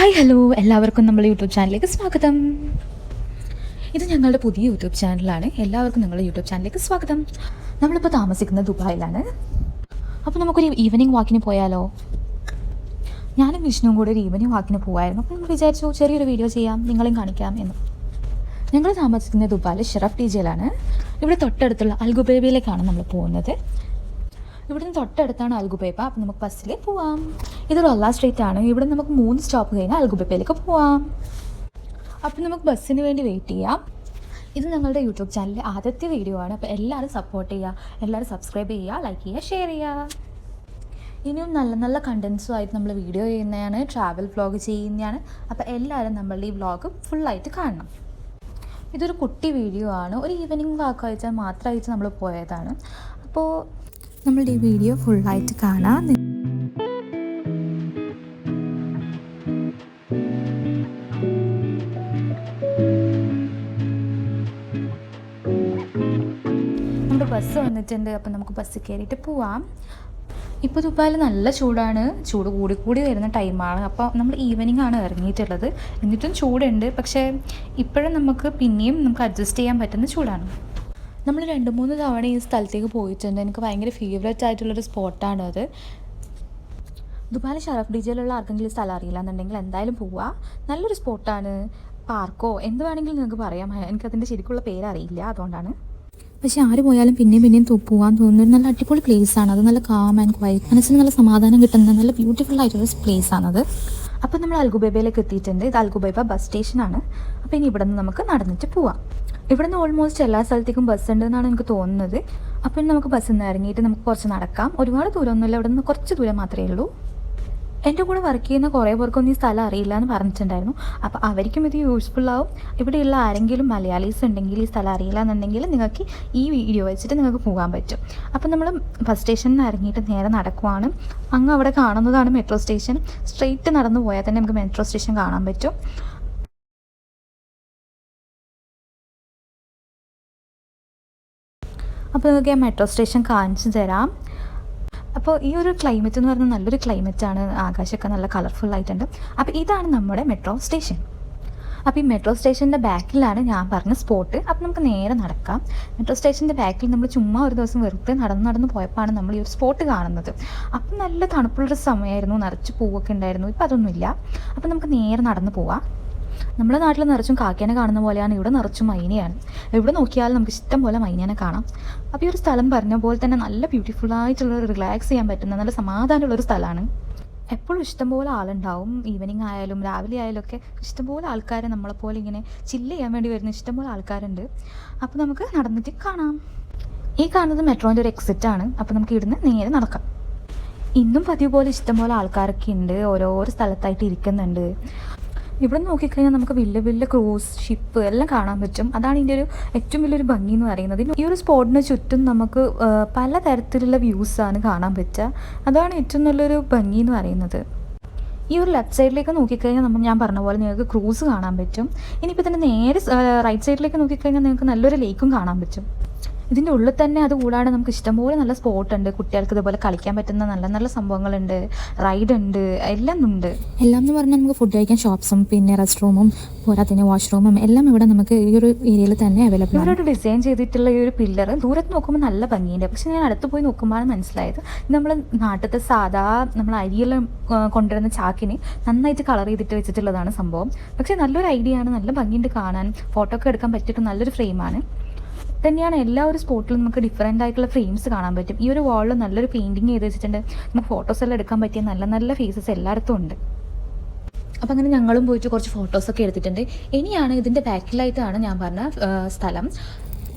Hi hello എല്ലാവർക്കും നമ്മുടെ YouTube ചാനലിലേക്ക് സ്വാഗതം. ഇത് ഞങ്ങളുടെ പുതിയ യൂട്യൂബ് ചാനലാണ്. എല്ലാവർക്കും ഞങ്ങളുടെ യൂട്യൂബ് ചാനലിലേക്ക് സ്വാഗതം. നമ്മളിപ്പോൾ താമസിക്കുന്നത് ദുബായിലാണ്. അപ്പോൾ നമുക്കൊരു ഈവനിങ് വാക്കിന് പോയാലോ? ഞാനും വിഷ്ണുവും കൂടെ ഒരു ഈവനിങ് വാക്കിന് പോകുമായിരുന്നു. അപ്പോൾ നമ്മൾ വിചാരിച്ചു ചെറിയൊരു വീഡിയോ ചെയ്യാം, നിങ്ങളെയും കാണിക്കാം എന്ന്. ഞങ്ങൾ താമസിക്കുന്നത് ദുബായിൽ ഷറഫ് ഡിജയിലാണ്. ഇവിടെ തൊട്ടടുത്തുള്ള അൽഗുബൈബയിലേക്കാണ് നമ്മൾ പോകുന്നത്. ഇവിടുന്ന് തൊട്ടടുത്താണ് അൽഗുബൈബ. അപ്പോൾ നമുക്ക് ബസ്സിൽ പോവാം. ഇത് റൊല്ല സ്ട്രീറ്റ് ആണ്. ഇവിടെ നമുക്ക് 3 സ്റ്റോപ്പ് കഴിഞ്ഞാൽ അൽഗുബൈബയിലേക്ക് പോവാം. അപ്പോൾ നമുക്ക് ബസ്സിന് വേണ്ടി വെയിറ്റ് ചെയ്യാം. ഇത് ഞങ്ങളുടെ യൂട്യൂബ് ചാനലിലെ ആദ്യത്തെ വീഡിയോ ആണ്. അപ്പോൾ എല്ലാവരും സപ്പോർട്ട് ചെയ്യുക, എല്ലാവരും സബ്സ്ക്രൈബ് ചെയ്യുക, ലൈക്ക് ചെയ്യുക, ഷെയർ ചെയ്യുക. ഇനിയും നല്ല നല്ല കണ്ടൻസുമായിട്ട് നമ്മൾ വീഡിയോ ചെയ്യുന്നതാണ്, ട്രാവൽ വ്ളോഗ് ചെയ്യുന്നതാണ്. അപ്പോൾ എല്ലാവരും നമ്മളുടെ ഈ വ്ളോഗ് ഫുള്ളായിട്ട് കാണണം. ഇതൊരു കുട്ടി വീഡിയോ ആണ്. ഒരു ഈവനിങ് വാക്ക് അയച്ചാൽ മാത്രമായിട്ട് നമ്മൾ പോയതാണ്. അപ്പോൾ നമ്മളുടെ ഈ വീഡിയോ ഫുള്ളായിട്ട് കാണാം. നമ്മുടെ ബസ് വന്നിട്ടുണ്ട്. അപ്പം നമുക്ക് ബസ് കയറിയിട്ട് പോവാം. ഇപ്പോൾ ദുബായിൽ നല്ല ചൂടാണ്. ചൂട് കൂടി വരുന്ന ടൈമാണ്. അപ്പോൾ നമ്മൾ ഈവനിങ് ആണ് ഇറങ്ങിയിട്ടുള്ളത്. എന്നിട്ടും ചൂടുണ്ട്. പക്ഷേ ഇപ്പോഴും പിന്നെയും നമുക്ക് അഡ്ജസ്റ്റ് ചെയ്യാൻ പറ്റുന്ന ചൂടാണ്. നമ്മൾ 2-3 തവണ ഈ സ്ഥലത്തേക്ക് പോയിട്ടുണ്ട്. എനിക്ക് ഭയങ്കര ഫേവറേറ്റ് ആയിട്ടുള്ളൊരു സ്പോട്ടാണ് അത്. ദുബായിൽ ഷറഫ് ഡിജയിലുള്ള ആർക്കെങ്കിലും സ്ഥലം അറിയില്ല എന്നുണ്ടെങ്കിൽ എന്തായാലും പോവുക. നല്ലൊരു സ്പോട്ടാണ്. പാർക്കോ എന്ത് വേണമെങ്കിലും നിങ്ങൾക്ക് പറയാം. എനിക്കതിൻ്റെ ശരിക്കുള്ള പേരറിയില്ല, അതുകൊണ്ടാണ്. പക്ഷേ ആര് പോയാലും പിന്നെയും പോകാൻ തോന്നുന്ന നല്ല അടിപൊളി പ്ലേസാണ് അത്. നല്ല കാം ആൻഡ് ക്വയറ്റ്, മനസ്സിന് നല്ല സമാധാനം കിട്ടുന്ന നല്ല ബ്യൂട്ടിഫുൾ ആയിട്ടുള്ള പ്ലേസാണത്. അപ്പോൾ നമ്മൾ അൽഗുബൈബയിലേക്ക് എത്തിയിട്ടുണ്ട്. ഇത് അൽഗുബൈബ ബസ് സ്റ്റേഷനാണ്. അപ്പോൾ ഇനി ഇവിടെ നിന്ന് നമുക്ക് നടന്നിട്ട് പോവാം. ഇവിടെ നിന്ന് ഓൾമോസ്റ്റ് എല്ലാ സ്ഥലത്തേക്കും ബസ് ഉണ്ട് എന്നാണ് എനിക്ക് തോന്നുന്നത്. അപ്പോൾ നമുക്ക് ബസ്സിൽ നിന്ന് ഇറങ്ങിയിട്ട് നമുക്ക് കുറച്ച് നടക്കാം. ഒരുപാട് ദൂരമൊന്നുമില്ല, ഇവിടെ നിന്ന് കുറച്ച് ദൂരം മാത്രമേ ഉള്ളൂ. എൻ്റെ കൂടെ വർക്ക് ചെയ്യുന്ന കുറേ പേർക്കൊന്നും ഈ സ്ഥലം അറിയില്ല എന്ന് പറഞ്ഞിട്ടുണ്ടായിരുന്നു. അപ്പോൾ അവർക്കും ഇത് യൂസ്ഫുള്ളാവും. ഇവിടെയുള്ള ആരെങ്കിലും മലയാളീസ് ഉണ്ടെങ്കിൽ ഈ സ്ഥലം അറിയില്ല എന്നുണ്ടെങ്കിൽ നിങ്ങൾക്ക് ഈ വീഡിയോ വെച്ചിട്ട് നിങ്ങൾക്ക് പോകാൻ പറ്റും. അപ്പോൾ നമ്മൾ ബസ് സ്റ്റേഷനിൽ നിന്ന് ഇറങ്ങിയിട്ട് നേരെ നടക്കുവാണ്. അങ്ങ് അവിടെ കാണുന്നതാണ് മെട്രോ സ്റ്റേഷൻ. സ്ട്രെയിറ്റ് നടന്നു പോയാൽ തന്നെ നമുക്ക് മെട്രോ സ്റ്റേഷൻ കാണാൻ പറ്റും. അപ്പോൾ നിങ്ങൾക്ക് ഞാൻ മെട്രോ സ്റ്റേഷൻ കാണിച്ചു തരാം. അപ്പോൾ ഈ ഒരു ക്ലൈമറ്റ് എന്ന് പറഞ്ഞാൽ നല്ലൊരു ക്ലൈമറ്റാണ്. ആകാശമൊക്കെ നല്ല കളർഫുള്ളായിട്ടുണ്ട്. അപ്പോൾ ഇതാണ് നമ്മുടെ മെട്രോ സ്റ്റേഷൻ. അപ്പോൾ ഈ മെട്രോ സ്റ്റേഷൻ്റെ ബാക്കിലാണ് ഞാൻ പറഞ്ഞ സ്പോട്ട്. അപ്പോൾ നമുക്ക് നേരെ നടക്കാം. മെട്രോ സ്റ്റേഷൻ്റെ ബാക്കിൽ നമ്മൾ ചുമ്മാ ഒരു ദിവസം വെറുതെ നടന്ന് പോയപ്പോഴാണ് നമ്മൾ ഈ ഒരു സ്പോട്ട് കാണുന്നത്. അപ്പം നല്ല തണുപ്പുള്ളൊരു സമയമായിരുന്നു, നിറച്ച് പൂവൊക്കെ ഉണ്ടായിരുന്നു. ഇപ്പം അതൊന്നുമില്ല. അപ്പോൾ നമുക്ക് നേരെ നടന്ന് പോവാം. നമ്മുടെ നാട്ടിൽ നിറച്ചും കാക്കേനെ കാണുന്ന പോലെയാണ് ഇവിടെ നിറച്ചും മൈനയാണ്. എവിടെ നോക്കിയാലും നമുക്ക് ഇഷ്ടം പോലെ മൈനേനെ കാണാം. അപ്പോൾ ഈ ഒരു സ്ഥലം പറഞ്ഞ പോലെ തന്നെ നല്ല ബ്യൂട്ടിഫുള്ളായിട്ടുള്ള റിലാക്സ് ചെയ്യാൻ പറ്റുന്ന നല്ല സമാധാനമുള്ളൊരു സ്ഥലമാണ്. എപ്പോഴും ഇഷ്ടംപോലെ ആളുണ്ടാവും. ഈവനിങ് ആയാലും രാവിലെ ആയാലും ഒക്കെ ഇഷ്ടംപോലെ ആൾക്കാർ നമ്മളെപ്പോലെ ഇങ്ങനെ ചില്ല് ചെയ്യാൻ വേണ്ടി വരുന്ന ഇഷ്ടംപോലെ ആൾക്കാരുണ്ട്. അപ്പോൾ നമുക്ക് നടന്നിട്ട് കാണാം. ഈ കാണുന്നത് മെട്രോൻ്റെ ഒരു എക്സിറ്റാണ്. അപ്പോൾ നമുക്ക് ഇവിടുന്ന് നേരെ നടക്കാം. ഇന്നും പതിവ് പോലെ ഇഷ്ടംപോലെ ആൾക്കാരൊക്കെ ഉണ്ട്, ഓരോരോ സ്ഥലത്തായിട്ട് ഇരിക്കുന്നുണ്ട്. ഇവിടെ നോക്കിക്കഴിഞ്ഞാൽ നമുക്ക് വലിയ ക്രൂസ് ഷിപ്പ് എല്ലാം കാണാൻ പറ്റും. അതാണ് ഇതിൻ്റെ ഒരു ഏറ്റവും വലിയൊരു ഭംഗി എന്ന് പറയുന്നത്. ഈ ഒരു സ്പോട്ടിന് ചുറ്റും നമുക്ക് പലതരത്തിലുള്ള വ്യൂസാണ് കാണാൻ പറ്റുക. അതാണ് ഏറ്റവും നല്ലൊരു ഭംഗി എന്ന് പറയുന്നത്. ഈ ഒരു ലെഫ്റ്റ് സൈഡിലേക്ക് നോക്കിക്കഴിഞ്ഞാൽ ഞാൻ പറഞ്ഞ പോലെ നിങ്ങൾക്ക് ക്രൂസ് കാണാൻ പറ്റും. ഇനിയിപ്പോൾ തന്നെ നേരെ റൈറ്റ് സൈഡിലേക്ക് നോക്കിക്കഴിഞ്ഞാൽ നിങ്ങൾക്ക് നല്ലൊരു ലേക്കും കാണാൻ പറ്റും. ഇതിൻ്റെ ഉള്ളിൽ തന്നെ അത് കൂടാതെ നമുക്ക് ഇഷ്ടംപോലെ നല്ല സ്പോട്ടുണ്ട്. കുട്ടികൾക്ക് ഇതുപോലെ കളിക്കാൻ പറ്റുന്ന നല്ല നല്ല സംഭവങ്ങളുണ്ട്, റൈഡ് ഉണ്ട്, എല്ലാം ഉണ്ട്. എല്ലാം എന്ന് പറഞ്ഞാൽ നമുക്ക് ഫുഡ് കഴിക്കാൻ ഷോപ്സും പിന്നെ റെസ്റ്റ് റൂമും പോരാത്തിന് വാഷ്റൂമും എല്ലാം ഇവിടെ നമുക്ക് ഈ ഒരു ഏരിയയിൽ തന്നെ അവൈലബിൾ ആണ്. ഇവരോട് ഡിസൈൻ ചെയ്തിട്ടുള്ള ഈ ഒരു പില്ലർ ദൂരത്ത് നോക്കുമ്പോൾ നല്ല ഭംഗിയുണ്ട്. പക്ഷേ ഞാൻ അടുത്ത് പോയി നോക്കുമ്പോഴാണ് മനസ്സിലായത് നമ്മൾ നാട്ടിലത്തെ സാധാ നമ്മൾ അരിയെല്ലാം കൊണ്ടുവരുന്ന ചാക്കിന് നന്നായിട്ട് കളർ ചെയ്തിട്ട് വെച്ചിട്ടുള്ളതാണ് സംഭവം. പക്ഷേ നല്ലൊരു ഐഡിയ ആണ്, നല്ല ഭംഗിയുണ്ട് കാണാൻ. ഫോട്ടോ ഒക്കെ എടുക്കാൻ പറ്റിയിട്ട് നല്ലൊരു ഫ്രെയിമാണ് തന്നെയാണ്. എല്ലാ ഒരു സ്പോട്ടിലും നമുക്ക് ഡിഫറെൻ്റ് ആയിട്ടുള്ള ഫ്രെയിംസ് കാണാൻ പറ്റും. ഈ ഒരു വാളിൽ നല്ലൊരു പെയിൻറ്റിങ് ചെയ്ത് വെച്ചിട്ടുണ്ട്. നമുക്ക് ഫോട്ടോസ് എല്ലാം എടുക്കാൻ പറ്റിയ നല്ല നല്ല ഫേസസ് എല്ലായിടത്തും ഉണ്ട്. അപ്പോൾ അങ്ങനെ ഞങ്ങളും പോയിട്ട് കുറച്ച് ഫോട്ടോസൊക്കെ എടുത്തിട്ടുണ്ട്. ഇനിയാണ് ഇതിൻ്റെ ബാക്കിലായിട്ടാണ് ഞാൻ പറഞ്ഞ സ്ഥലം.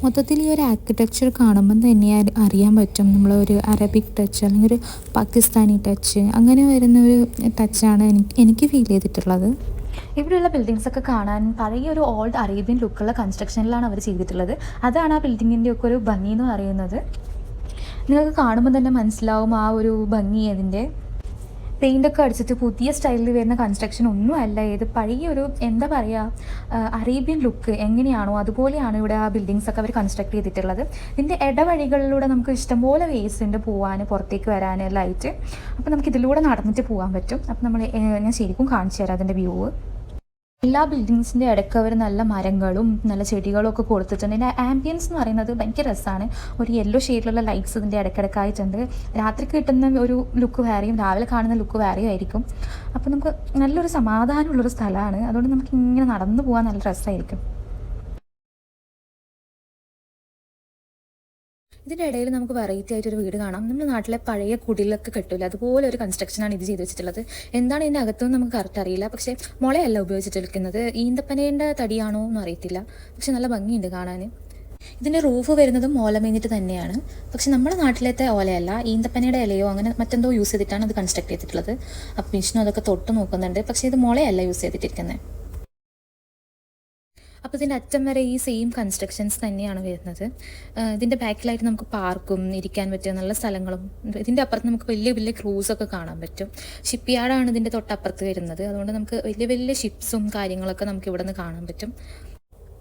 മൊത്തത്തിൽ ഈ ഒരു ആർക്കിടെക്ചർ കാണുമ്പം തന്നെ അറിയാൻ പറ്റും നമ്മളൊരു അറബിക് ടച്ച് അല്ലെങ്കിൽ ഒരു പാകിസ്ഥാനി ടച്ച് അങ്ങനെ വരുന്നൊരു ടച്ചാണ് എനിക്ക് ഫീൽ ചെയ്തിട്ടുള്ളത്. ഇവിടെയുള്ള ബിൽഡിങ്സൊക്കെ കാണാൻ പഴയ ഒരു ഓൾഡ് അറേബ്യൻ ലുക്കുള്ള കൺസ്ട്രക്ഷനിലാണ് അവർ ചെയ്തിട്ടുള്ളത്. അതാണ് ആ ബിൽഡിങ്ങിൻ്റെ ഒക്കെ ഒരു ഭംഗി എന്ന് പറയുന്നത്. നിങ്ങൾക്ക് കാണുമ്പോൾ തന്നെ മനസ്സിലാവും ആ ഒരു ഭംഗി അതിൻ്റെ. പെയിൻ്റൊക്കെ അടിച്ചിട്ട് പുതിയ സ്റ്റൈലിൽ വരുന്ന കൺസ്ട്രക്ഷൻ ഒന്നും അല്ല. ഇത് പഴയൊരു എന്താ പറയുക, അറേബ്യൻ ലുക്ക് എങ്ങനെയാണോ അതുപോലെയാണ് ഇവിടെ ആ ബിൽഡിങ്സ് ഒക്കെ അവർ കൺസ്ട്രക്ട് ചെയ്തിട്ടുള്ളത്. ഇതിൻ്റെ ഇടവഴികളിലൂടെ നമുക്ക് ഇഷ്ടംപോലെ വേസ് ഉണ്ട് പോകാൻ, പുറത്തേക്ക് വരാൻ എല്ലാം ആയിട്ട്. അപ്പോൾ നമുക്ക് ഇതിലൂടെ നടന്നിട്ട് പോകാൻ പറ്റും. അപ്പോൾ ഞാൻ ശരിക്കും കാണിച്ചു തരാം അതിൻ്റെ വ്യൂ. എല്ലാ ബിൽഡിങ്സിൻ്റെ ഇടയ്ക്ക് അവർ നല്ല മരങ്ങളും നല്ല ചെടികളും ഒക്കെ കൊടുത്തിട്ടുണ്ട്. ഇതിൻ്റെ ആംബിയൻസ് എന്ന് പറയുന്നത് ഭയങ്കര രസമാണ്. ഒരു യെല്ലോ ഷെയ്ഡിലുള്ള ലൈറ്റ്സ് ഇതിൻ്റെ ഇടയ്ക്കിടയ്ക്കായിട്ടുണ്ട്. രാത്രി കിട്ടുന്ന ഒരു ലുക്ക് വേറെയും രാവിലെ കാണുന്ന ലുക്ക് വേറെയും ആയിരിക്കും. അപ്പോൾ നമുക്ക് നല്ലൊരു സമാധാനമുള്ളൊരു സ്ഥലമാണ്. അതുകൊണ്ട് നമുക്ക് ഇങ്ങനെ നടന്നു പോകാൻ നല്ല രസമായിരിക്കും. ഇതിൻ്റെ ഇടയിൽ നമുക്ക് വെറൈറ്റി ആയിട്ടൊരു വീട് കാണാം. നമ്മുടെ നാട്ടിലെ പഴയ കുടിലൊക്കെ കെട്ടില്ല, അതുപോലെ ഒരു കൺസ്ട്രക്ഷനാണ് ഇത് ചെയ്ത് വെച്ചിട്ടുള്ളത്. എന്താണ് ഇതിൻ്റെ അകത്തൊന്നും നമുക്ക് കറക്റ്റ് അറിയില്ല. പക്ഷേ മുളയല്ല ഉപയോഗിച്ചിട്ടിരിക്കുന്നത്, ഈന്തപ്പനേൻ്റെ തടിയാണോ എന്നും അറിയത്തില്ല. പക്ഷെ നല്ല ഭംഗിയുണ്ട് കാണാൻ. ഇതിൻ്റെ റൂഫ് വരുന്നതും ഓല മേഞ്ഞിട്ട് തന്നെയാണ്. പക്ഷെ നമ്മുടെ നാട്ടിലത്തെ ഓലയല്ല, ഈന്തപ്പനയുടെ ഇലയോ അങ്ങനെ മറ്റെന്തോ യൂസ് ചെയ്തിട്ടാണ് ഇത് കൺസ്ട്രക്ട് ചെയ്തിട്ടുള്ളത്. അപ്പം വിഷ്ണു അതൊക്കെ തൊട്ട് നോക്കുന്നുണ്ട്. പക്ഷേ ഇത് മുളയല്ല യൂസ് ചെയ്തിട്ടിരിക്കുന്നത്. അപ്പോൾ ഇതിൻ്റെ അറ്റം വരെ ഈ സെയിം കൺസ്ട്രക്ഷൻസ് തന്നെയാണ് വരുന്നത്. ഇതിൻ്റെ ബാക്കിലായിട്ട് നമുക്ക് പാർക്കും ഇരിക്കാൻ പറ്റിയ നല്ല സ്ഥലങ്ങളും, ഇതിൻ്റെ അപ്പുറത്ത് നമുക്ക് വലിയ വലിയ ക്രൂസൊക്കെ കാണാൻ പറ്റും. ഷിപ്പ് യാർഡാണ് ഇതിൻ്റെ തൊട്ടപ്പുറത്ത് വരുന്നത്. അതുകൊണ്ട് നമുക്ക് വലിയ വലിയ ഷിപ്സും കാര്യങ്ങളൊക്കെ നമുക്ക് ഇവിടെ നിന്ന് കാണാൻ പറ്റും.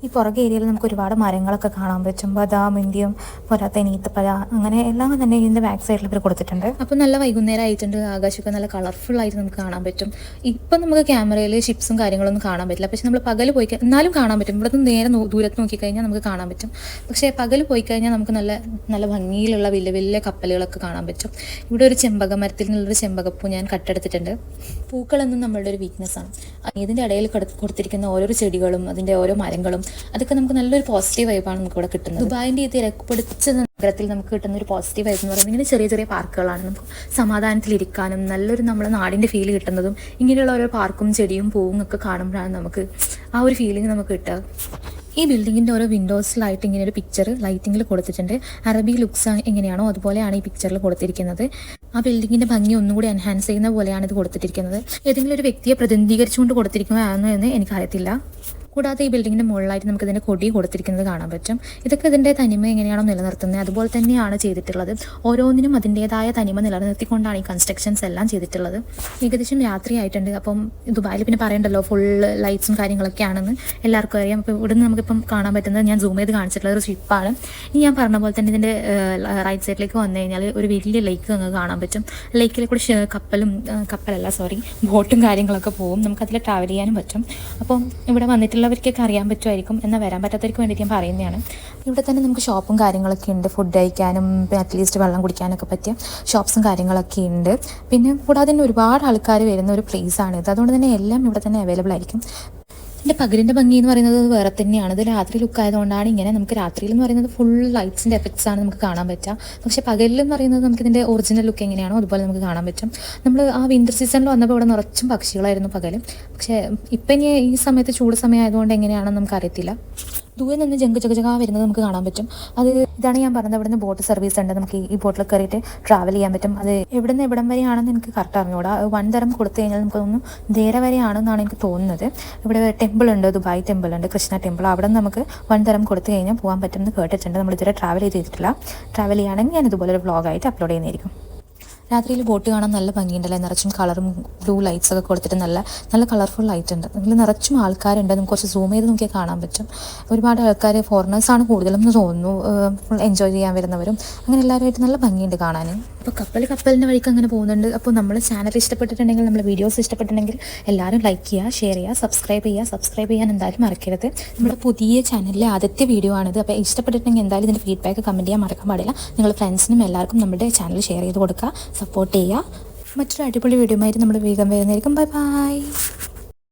ഈ പുറകെ ഏരിയയിൽ നമുക്ക് ഒരുപാട് മരങ്ങളൊക്കെ കാണാൻ പറ്റും. ബദാം, ഇന്ത്യയും പോരാത്ത ഈത്തപ്പഴ, അങ്ങനെ എല്ലാം തന്നെ ഇതിൻ്റെ ബാക്ക് സൈഡിൽ ഇവർ കൊടുത്തിട്ടുണ്ട്. അപ്പോൾ നല്ല വൈകുന്നേരം ആയിട്ടുണ്ട്, ആകാശമൊക്കെ നല്ല കളർഫുൾ ആയിട്ട് നമുക്ക് കാണാൻ പറ്റും. ഇപ്പം നമുക്ക് ക്യാമറയിൽ ഷിപ്സും കാര്യങ്ങളൊന്നും കാണാൻ പറ്റില്ല. പക്ഷേ നമ്മൾ പകൽ പോയി എന്നാലും കാണാൻ പറ്റും. ഇവിടെ നിന്ന് നേരെ ദൂരത്ത് നോക്കിക്കഴിഞ്ഞാൽ നമുക്ക് കാണാൻ പറ്റും. പക്ഷേ പകൽ പോയി കഴിഞ്ഞാൽ നമുക്ക് നല്ല നല്ല ഭംഗിയിലുള്ള വലിയ വലിയ കപ്പലുകളൊക്കെ കാണാൻ പറ്റും. ഇവിടെ ഒരു ചെമ്പക മരത്തിൽ നിന്നുള്ളൊരു ചെമ്പകപ്പൂ ഞാൻ കട്ടെടുത്തിട്ടുണ്ട്. പൂക്കളെന്നും നമ്മളുടെ ഒരു വീക്ക്നെസ്സാണ്. ഇതിൻ്റെ ഇടയിൽ കൊടുത്തിരിക്കുന്ന ഓരോ ചെടികളും അതിൻ്റെ ഓരോ മരങ്ങളും അതൊക്കെ നമുക്ക് നല്ലൊരു പോസിറ്റീവ് വൈബാണ് നമുക്ക് ഇവിടെ കിട്ടുന്നത്. ദുബായിൻ്റെ ഈ തിരക്കുപിടിച്ച നഗരത്തിൽ നമുക്ക് കിട്ടുന്ന ഒരു പോസിറ്റീവ് വൈബ് എന്ന് പറയുന്നത് ഇങ്ങനെ ചെറിയ ചെറിയ പാർക്കുകളാണ്. നമുക്ക് സമാധാനത്തിലിരിക്കാനും നല്ലൊരു നമ്മുടെ നാടിൻ്റെ ഫീൽ കിട്ടുന്നതും ഇങ്ങനെയുള്ള ഓരോ പാർക്കും ചെടിയും പൂവും ഒക്കെ കാണുമ്പോഴാണ് നമുക്ക് ആ ഒരു ഫീലിംഗ് നമുക്ക് കിട്ടുക. ഈ ബിൽഡിങ്ങിൻ്റെ ഓരോ വിൻഡോസിലായിട്ട് ഇങ്ങനെ ഒരു പിക്ചർ ലൈറ്റിങ്ങിൽ കൊടുത്തിട്ടുണ്ട്. അറബി ലുക്സ് എങ്ങനെയാണോ അതുപോലെയാണ് ഈ പിക്ചറിൽ കൊടുത്തിരിക്കുന്നത്. ആ ബിൽഡിങ്ങിൻ്റെ ഭംഗി ഒന്നുകൂടി എൻഹാൻസ് ചെയ്യുന്ന പോലെയാണ് ഇത് കൊടുത്തിരിക്കുന്നത്. ഏതെങ്കിലും ഒരു വ്യക്തിയെ പ്രതിനിധീകരിച്ചുകൊണ്ട് കൊടുത്തിരിക്കുന്നതാണോ എന്ന് എനിക്കറിയത്തില്ല. കൂടാതെ ഈ ബിൽഡിങ്ങിൻ്റെ മുകളിലായിട്ട് നമുക്ക് ഇതിൻ്റെ കൊടി കൊടുത്തിരിക്കുന്നത് കാണാൻ പറ്റും. ഇതൊക്കെ ഇതിൻ്റെ തനിമ എങ്ങനെയാണോ നിലനിർത്തുന്നത് അതുപോലെ തന്നെയാണ് ചെയ്തിട്ടുള്ളത്. ഓരോന്നിനും അതിൻ്റേതായ തനിമ നിലനിർത്തിക്കൊണ്ടാണ് ഈ കൺസ്ട്രക്ഷൻസ് എല്ലാം ചെയ്തിട്ടുള്ളത്. ഏകദേശം രാത്രിയായിട്ടുണ്ട്. അപ്പം ദുബായിൽ പിന്നെ പറയണ്ടല്ലോ, ഫുൾ ലൈറ്റ്സും കാര്യങ്ങളൊക്കെയാണെന്ന് എല്ലാവർക്കും അറിയാം. അപ്പോൾ ഇവിടുന്ന് നമുക്കിപ്പം കാണാൻ പറ്റുന്നത് ഞാൻ സൂം ചെയ്ത് കാണിച്ചിട്ടുള്ള ഒരു ഷിപ്പാണ്. ഇനി ഞാൻ പറഞ്ഞ പോലെ തന്നെ ഇതിൻ്റെ റൈറ്റ് സൈഡിലേക്ക് വന്നു കഴിഞ്ഞാൽ ഒരു വലിയ ലേക്ക് നമുക്ക് കാണാൻ പറ്റും. ലേക്കിൽ കൂടി ബോട്ടും കാര്യങ്ങളൊക്കെ പോകും. നമുക്കതിൽ ട്രാവൽ ചെയ്യാനും പറ്റും. അപ്പം ഇവിടെ വന്നിട്ടുള്ളവർക്കൊക്കെ അറിയാൻ പറ്റുമായിരിക്കും, എന്നാൽ വരാൻ പറ്റാത്തവർക്ക് വേണ്ടിയിട്ട് ഞാൻ പറയുന്നതാണ്. ഇവിടെ തന്നെ നമുക്ക് ഷോപ്പും കാര്യങ്ങളൊക്കെ ഉണ്ട്. ഫുഡ് കഴിക്കാനും അറ്റ്ലീസ്റ്റ് വെള്ളം കുടിക്കാനൊക്കെ പറ്റിയ ഷോപ്സും കാര്യങ്ങളൊക്കെ ഉണ്ട്. പിന്നെ കൂടാതെ തന്നെ ഒരുപാട് ആൾക്കാർ വരുന്ന ഒരു പ്ലേസാണിത്. അതുകൊണ്ട് തന്നെ എല്ലാം ഇവിടെ തന്നെ അവൈലബിൾ ആയിരിക്കും. ഇതിൻ്റെ പകലിൻ്റെ ഭംഗി എന്ന് പറയുന്നത് വേറെ തന്നെയാണ്. ഇത് രാത്രി ലുക്ക് ആയതുകൊണ്ടാണ് ഇങ്ങനെ. നമുക്ക് രാത്രിയിൽ എന്ന് പറയുന്നത് ഫുൾ ലൈറ്റ്സിൻ്റെ എഫക്ട്സ് ആണ് നമുക്ക് കാണാൻ പറ്റുക. പക്ഷേ പകലിലെന്ന് പറയുന്നത് നമുക്കിതിൻ്റെ ഒറിജിനൽ ലുക്ക് എങ്ങനെയാണോ അതുപോലെ നമുക്ക് കാണാൻ പറ്റും. നമ്മൾ ആ വിൻ്റർ സീസണിൽ വന്നപ്പോൾ ഇവിടെ നിറച്ചും പക്ഷികളായിരുന്നു പകൽ. പക്ഷേ ഇപ്പം ഇനി ഈ സമയത്ത് ചൂട് സമയം ആയതുകൊണ്ട് എങ്ങനെയാണെന്ന് നമുക്കറിയത്തില്ല. ദൂരെ നിന്ന് ജഗ വരുന്നത് നമുക്ക് കാണാൻ പറ്റും. ഇതാണ് ഞാൻ പറഞ്ഞത്, ഇവിടെ നിന്ന് ബോട്ട് സർവീസ് ഉണ്ട്. നമുക്ക് ഈ ബോട്ടിൽ കയറിയിട്ട് ട്രാവൽ ചെയ്യാൻ പറ്റും. അത് എവിടെ നിന്ന് എവിടം വരെയാണെന്ന് എനിക്ക് കറക്റ്റ് അറിഞ്ഞൂടാ. 1 തരം കൊടുത്തു കഴിഞ്ഞാൽ നമുക്ക് തോന്നുന്നു ദേര വരെയാണെന്നാണ് എനിക്ക് തോന്നുന്നത്. ഇവിടെ ടെമ്പിൾ ഉണ്ട്, ദുബായ് ടെമ്പിൾ ഉണ്ട്, കൃഷ്ണ ടെമ്പിൾ. അവിടെ നിന്ന് നമുക്ക് 1 തരം കൊടുത്തു കഴിഞ്ഞാൽ പോകാൻ പറ്റുമെന്ന് കേട്ടിട്ടുണ്ട്. നമ്മളിതുവരെ ട്രാവൽ ചെയ്തിട്ടില്ല. ട്രാവൽ ചെയ്യുകയാണെങ്കിൽ ഞാൻ ഇതുപോലെ ഒരു വ്ളോഗായിട്ട് അപ്ലോഡ് ചെയ്യുന്നതായിരിക്കും. രാത്രിയിൽ ബോട്ട് കാണാൻ നല്ല ഭംഗിയുണ്ടല്ലേ, നിറച്ചും കളറും ബ്ലൂ ലൈറ്റ്സ് ഒക്കെ കൊടുത്തിട്ട് നല്ല നല്ല കളർഫുൾ ലൈറ്റ് ഉണ്ട്. അതിൽ നിറച്ചും ആൾക്കാരുണ്ട്. നമുക്ക് കുറച്ച് സൂം ചെയ്ത് നോക്കിയാൽ കാണാൻ പറ്റും. ഒരുപാട് ആൾക്കാർ ഫോറിനേഴ്സാണ് കൂടുതലെന്ന് തോന്നുന്നു, ഫുൾ എൻജോയ് ചെയ്യാൻ വരുന്നവരും. അങ്ങനെ എല്ലാവരുമായിട്ട് നല്ല ഭംഗിയുണ്ട് കാണാൻ. അപ്പോൾ കപ്പലിൻ്റെ വഴിക്ക് അങ്ങനെ പോകുന്നുണ്ട്. അപ്പോൾ നമ്മൾ ചാനൽ ഇഷ്ടപ്പെട്ടിട്ടുണ്ടെങ്കിൽ, നമ്മുടെ വീഡിയോസ് ഇഷ്ടപ്പെട്ടിട്ടുണ്ടെങ്കിൽ എല്ലാവരും ലൈക്ക് ചെയ്യുക, ഷെയർ ചെയ്യുക, സബ്സ്ക്രൈബ് ചെയ്യാൻ എന്തായാലും മറക്കരുത്. നമ്മുടെ പുതിയ ചാനലിലെ ആദ്യത്തെ വീഡിയോ ആണിത്. അപ്പോൾ ഇഷ്ടപ്പെട്ടിട്ടുണ്ടെങ്കിൽ എന്തായാലും ഇതിൻ്റെ ഫീഡ്ബാക്ക് കമൻറ്റ് ചെയ്യാൻ മറക്കാൻ പാടില്ല. നിങ്ങൾ ഫ്രണ്ട്സിനും എല്ലാവർക്കും നമ്മുടെ ചാനൽ ഷെയർ ചെയ്ത് കൊടുക്കുക, സപ്പോർട്ട് ചെയ്യുക. മറ്റൊരു അടിപൊളി വീഡിയോ ആയിട്ട് നമ്മൾ വേഗം വരുന്നതായിരിക്കും. ബൈ.